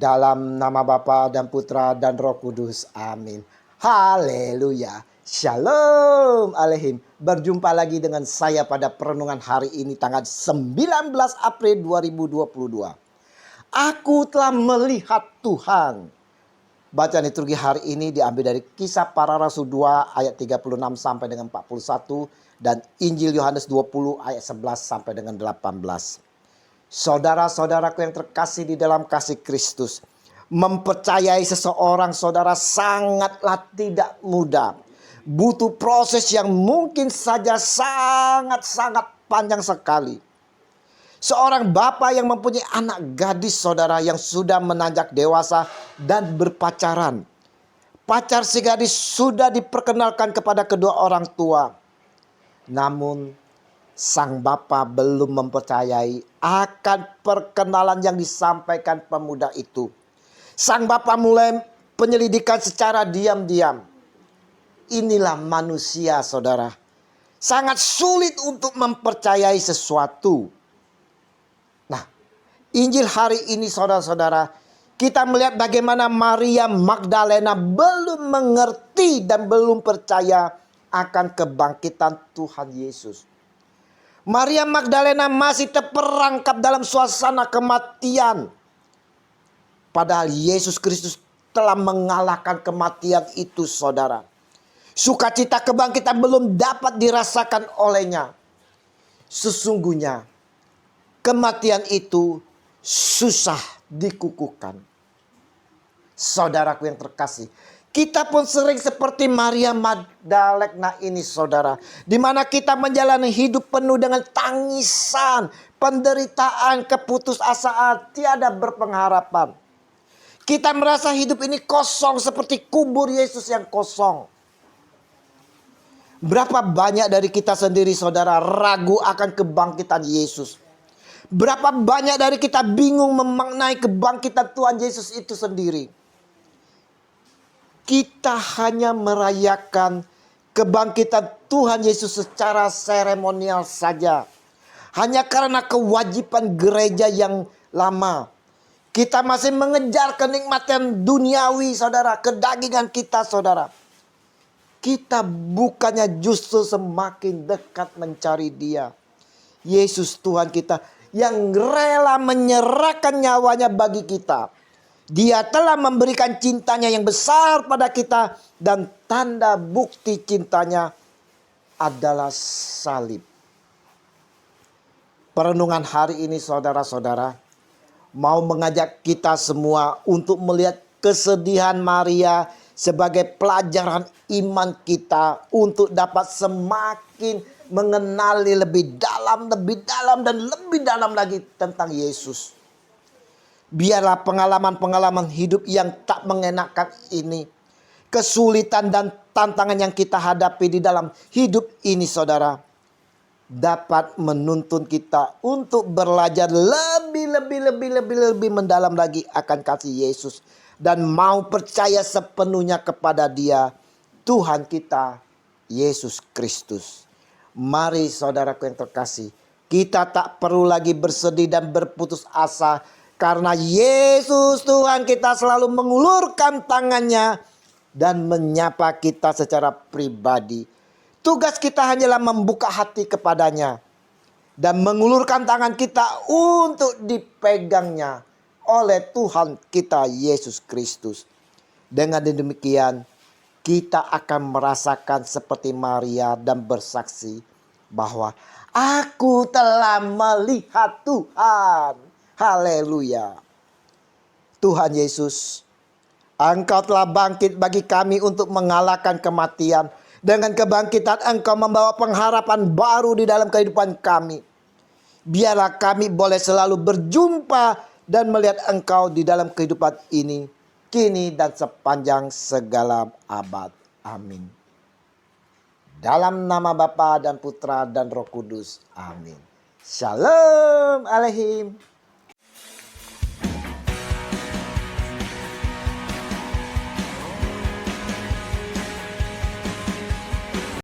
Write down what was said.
Dalam nama Bapa dan Putra dan Roh Kudus. Amin. Haleluya. Shalom Alehim. Berjumpa lagi dengan saya pada perenungan hari ini tanggal 19 April 2022. Aku telah melihat Tuhan. Bacaan liturgi hari ini diambil dari Kisah Para Rasul 2 ayat 36 sampai dengan 41 dan Injil Yohanes 20 ayat 11 sampai dengan 18. Saudara-saudaraku yang terkasih di dalam kasih Kristus, mempercayai seseorang saudara sangatlah tidak mudah. Butuh proses yang mungkin saja sangat-sangat panjang sekali. Seorang bapak yang mempunyai anak gadis saudara yang sudah menanjak dewasa dan berpacaran. Pacar si gadis sudah diperkenalkan kepada kedua orang tua. Namun sang bapak belum mempercayai akan perkenalan yang disampaikan pemuda itu. Sang bapak mulai penyelidikan secara diam-diam. Inilah manusia saudara. Sangat sulit untuk mempercayai sesuatu. Nah, Injil hari ini saudara-saudara, kita melihat bagaimana Maria Magdalena belum mengerti dan belum percaya akan kebangkitan Tuhan Yesus. Maria Magdalena masih terperangkap dalam suasana kematian. Padahal Yesus Kristus telah mengalahkan kematian itu saudara. Sukacita kebangkitan belum dapat dirasakan olehnya. Sesungguhnya kematian itu susah dikukuhkan. Saudaraku yang terkasih, kita pun sering seperti Maria Magdalena ini saudara. Di mana kita menjalani hidup penuh dengan tangisan, penderitaan, keputusasaan, tiada berpengharapan. Kita merasa hidup ini kosong seperti kubur Yesus yang kosong. Berapa banyak dari kita sendiri saudara ragu akan kebangkitan Yesus. Berapa banyak dari kita bingung memaknai kebangkitan Tuhan Yesus itu sendiri. Kita hanya merayakan kebangkitan Tuhan Yesus secara seremonial saja. Hanya karena kewajiban gereja yang lama. Kita masih mengejar kenikmatan duniawi saudara. Kedagingan kita saudara. Kita bukannya justru semakin dekat mencari Dia. Yesus Tuhan kita yang rela menyerahkan nyawanya bagi kita. Dia telah memberikan cintanya yang besar pada kita. Dan tanda bukti cintanya adalah salib. Perenungan hari ini saudara-saudara mau mengajak kita semua untuk melihat kesedihan Maria sebagai pelajaran iman kita. Untuk dapat semakin mengenali lebih dalam dan lebih dalam lagi tentang Yesus. Biarlah pengalaman-pengalaman hidup yang tak mengenakan ini, kesulitan dan tantangan yang kita hadapi di dalam hidup ini saudara, dapat menuntun kita untuk belajar lebih mendalam lagi akan kasih Yesus. Dan mau percaya sepenuhnya kepada Dia, Tuhan kita, Yesus Kristus. Mari saudaraku yang terkasih, kita tak perlu lagi bersedih dan berputus asa. Karena Yesus Tuhan kita selalu mengulurkan tangannya dan menyapa kita secara pribadi. Tugas kita hanyalah membuka hati kepadanya dan mengulurkan tangan kita untuk dipegangnya oleh Tuhan kita Yesus Kristus. Dengan demikian kita akan merasakan seperti Maria dan bersaksi bahwa aku telah melihat Tuhan. Haleluya. Tuhan Yesus, Engkau telah bangkit bagi kami untuk mengalahkan kematian. Dengan kebangkitan Engkau membawa pengharapan baru di dalam kehidupan kami. Biarlah kami boleh selalu berjumpa dan melihat Engkau di dalam kehidupan ini, kini dan sepanjang segala abad. Amin. Dalam nama Bapa dan Putra dan Roh Kudus. Amin. Shalom Alehim.